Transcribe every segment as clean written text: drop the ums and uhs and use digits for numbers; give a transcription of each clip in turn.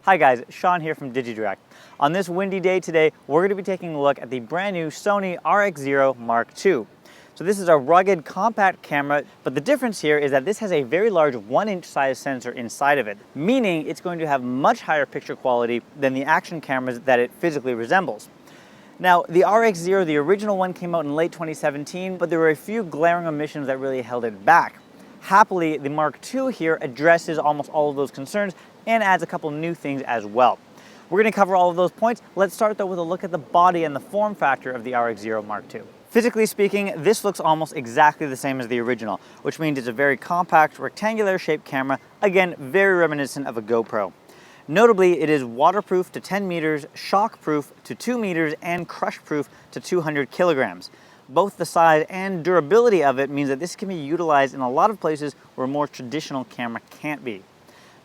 Hi guys, Sean here from DigiDirect. On this windy day today, we're going to be taking a look at the brand new Sony RX0 Mark II. So this is a rugged, compact camera, but the difference here is that this has a very large 1-inch size sensor inside of it, meaning it's going to have much higher picture quality than the action cameras that it physically resembles. Now, the RX0, the original one, came out in late 2017, but there were a few glaring omissions that really held it back. Happily, the Mark II here addresses almost all of those concerns and adds a couple new things as well. We're going to cover all of those points. Let's start though with a look at the body and the form factor of the RX0 Mark II. Physically speaking, this looks almost exactly the same as the original, which means it's a very compact, rectangular shaped camera, again, very reminiscent of a GoPro. Notably, it is waterproof to 10 meters, shockproof to 2 meters, and crushproof to 200 kilograms. Both the size and durability of it means that this can be utilized in a lot of places where a more traditional camera can't be.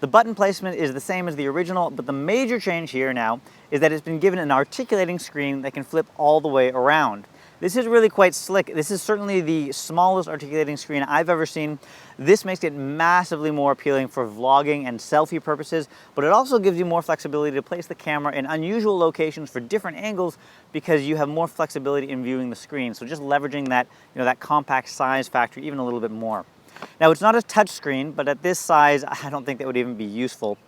The button placement is the same as the original, but the major change here now is that it's been given an articulating screen that can flip all the way around. This is really quite slick. This is certainly the smallest articulating screen I've ever seen. This makes it massively more appealing for vlogging and selfie purposes, but it also gives you more flexibility to place the camera in unusual locations for different angles because you have more flexibility in viewing the screen. So just leveraging that, that compact size factor even a little bit more. Now, it's not a touch screen, but at this size, I don't think that would even be useful.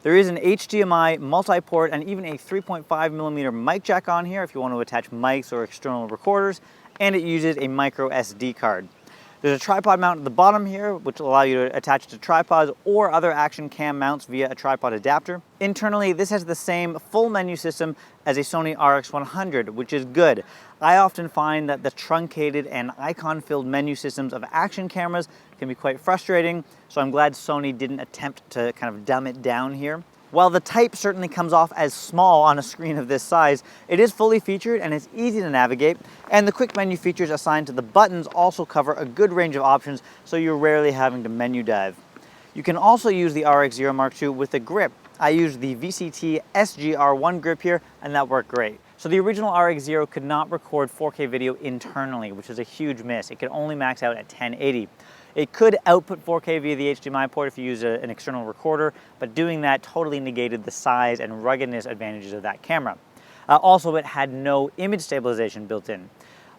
There is an HDMI, multi-port, and even a 3.5mm mic jack on here if you want to attach mics or external recorders, and it uses a micro SD card. There's a tripod mount at the bottom here, which will allow you to attach to tripods or other action cam mounts via a tripod adapter. Internally, this has the same full menu system as a Sony RX100, which is good. I often find that the truncated and icon-filled menu systems of action cameras can be quite frustrating, so I'm glad Sony didn't attempt to kind of dumb it down here. While the type certainly comes off as small on a screen of this size, it is fully featured and it's easy to navigate, and the quick menu features assigned to the buttons also cover a good range of options, so you're rarely having to menu dive. You can also use the RX0 Mark II with a grip. I used the VCT SGR1 grip here, and that worked great. So the original RX0 could not record 4K video internally, which is a huge miss. It could only max out at 1080. It could output 4K via the HDMI port if you use an external recorder, but doing that totally negated the size and ruggedness advantages of that camera. Also, it had no image stabilization built in.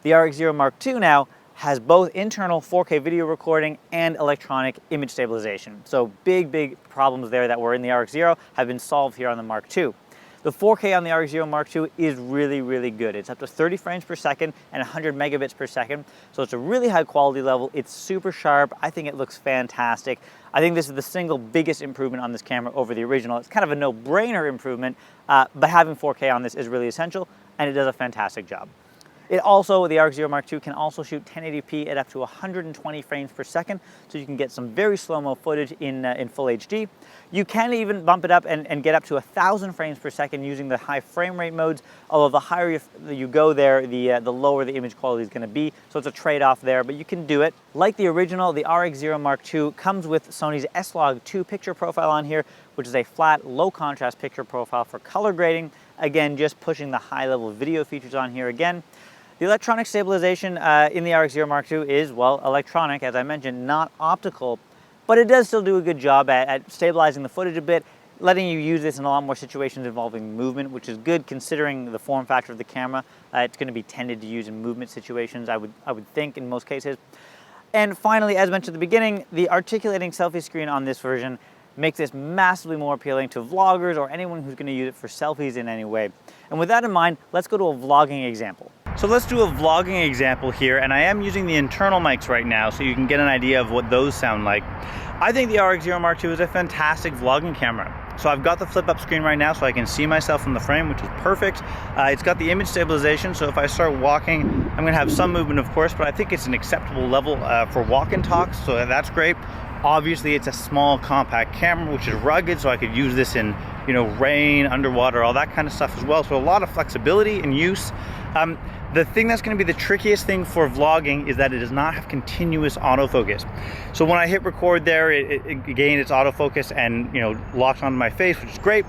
The RX0 Mark II now has both internal 4K video recording and electronic image stabilization. So big problems there that were in the RX0 have been solved here on the Mark II. The 4K on the RX0 Mark II is really good. It's up to 30 frames per second and 100 megabits per second. So it's a really high quality level. It's super sharp. I think it looks fantastic. I think this is the single biggest improvement on this camera over the original. It's kind of a no-brainer improvement, but having 4K on this is really essential, and it does a fantastic job. The RX0 Mark II can also shoot 1080p at up to 120 frames per second, so you can get some very slow-mo footage in full HD. You can even bump it up and get up to 1,000 frames per second using the high frame rate modes, although the higher you go there, the lower the image quality is going to be, so it's a trade-off there, but you can do it. Like the original, the RX0 Mark II comes with Sony's S-Log2 picture profile on here, which is a flat, low-contrast picture profile for color grading. Again, just pushing the high-level video features on here again. The electronic stabilization in the RX0 Mark II is, well, electronic, as I mentioned, not optical, but it does still do a good job at stabilizing the footage a bit, letting you use this in a lot more situations involving movement, which is good considering the form factor of the camera. It's going to be tended to use in movement situations, I would think, in most cases. And finally, as mentioned at the beginning, the articulating selfie screen on this version makes this massively more appealing to vloggers or anyone who's going to use it for selfies in any way. And with that in mind, let's go to a vlogging example. So let's do a vlogging example here, and I am using the internal mics right now so you can get an idea of what those sound like. I think the RX0 Mark II is a fantastic vlogging camera. So I've got the flip up screen right now so I can see myself in the frame, which is perfect. It's got the image stabilization, so if I start walking, I'm gonna have some movement of course, but I think it's an acceptable level for walk and talks, so that's great. Obviously it's a small compact camera, which is rugged, so I could use this in rain, underwater, all that kind of stuff as well. So a lot of flexibility in use. The thing that's going to be the trickiest thing for vlogging is that it does not have continuous autofocus. So when I hit record there, again, it's autofocus and locks onto my face, which is great.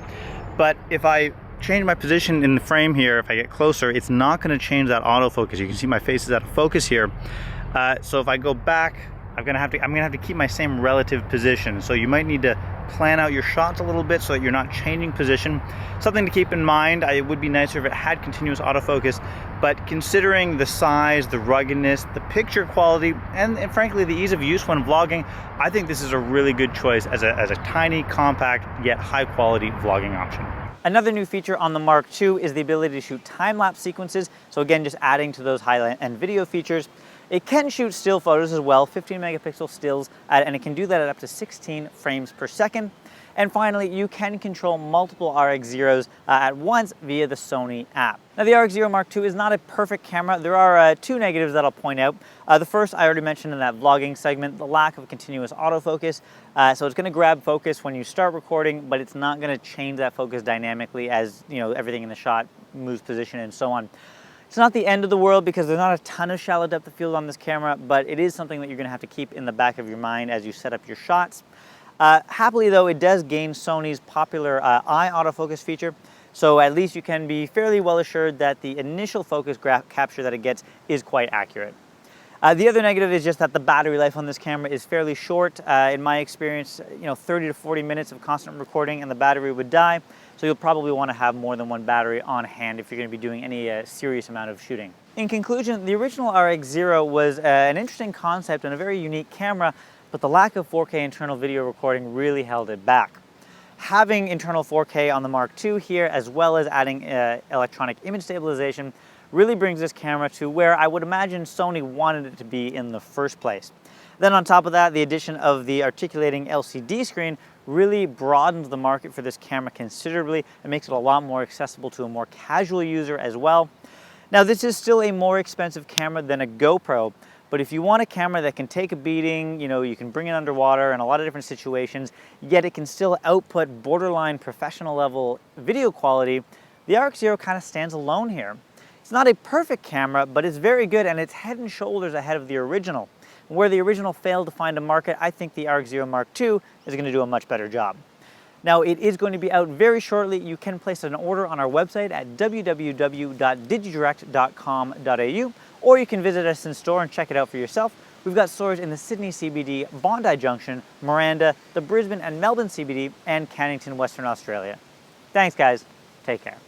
But if I change my position in the frame here, if I get closer, it's not going to change that autofocus. You can see my face is out of focus here. So if I go back, I'm gonna have to keep my same relative position. So you might need to plan out your shots a little bit so that you're not changing position. Something to keep in mind, it would be nicer if it had continuous autofocus, but considering the size, the ruggedness, the picture quality, and frankly the ease of use when vlogging, I think this is a really good choice as a tiny, compact, yet high quality vlogging option. Another new feature on the Mark II is the ability to shoot time-lapse sequences. So again, just adding to those high-end video features. It can shoot still photos as well, 15 megapixel stills, and it can do that at up to 16 frames per second. And finally, you can control multiple RX Zeros at once via the Sony app. Now, the RX Zero Mark II is not a perfect camera. There are two negatives that I'll point out. The first, I already mentioned in that vlogging segment, the lack of continuous autofocus. So it's going to grab focus when you start recording, but it's not going to change that focus dynamically as everything in the shot moves position and so on. It's not the end of the world because there's not a ton of shallow depth of field on this camera, but it is something that you're going to have to keep in the back of your mind as you set up your shots. Happily though, it does gain Sony's popular eye autofocus feature, so at least you can be fairly well assured that the initial focus capture that it gets is quite accurate. The other negative is just that the battery life on this camera is fairly short. In my experience, 30 to 40 minutes of constant recording and the battery would die, so you'll probably want to have more than one battery on hand if you're going to be doing any serious amount of shooting. In conclusion, the original RX Zero was an interesting concept and a very unique camera, but the lack of 4K internal video recording really held it back. Having internal 4K on the Mark II here, as well as adding electronic image stabilization, really brings this camera to where I would imagine Sony wanted it to be in the first place. Then on top of that, the addition of the articulating LCD screen really broadens the market for this camera considerably and makes it a lot more accessible to a more casual user as well. Now, this is still a more expensive camera than a GoPro, but if you want a camera that can take a beating, you can bring it underwater in a lot of different situations, yet it can still output borderline professional level video quality, the RX Zero kind of stands alone here. It's not a perfect camera, but it's very good and it's head and shoulders ahead of the original. Where the original failed to find a market, I think the RX Zero Mark II is going to do a much better job. Now, it is going to be out very shortly. You can place an order on our website at www.digidirect.com.au, or you can visit us in store and check it out for yourself. We've got stores in the Sydney CBD, Bondi Junction, Miranda, the Brisbane and Melbourne CBD, and Cannington, Western Australia. Thanks, guys. Take care.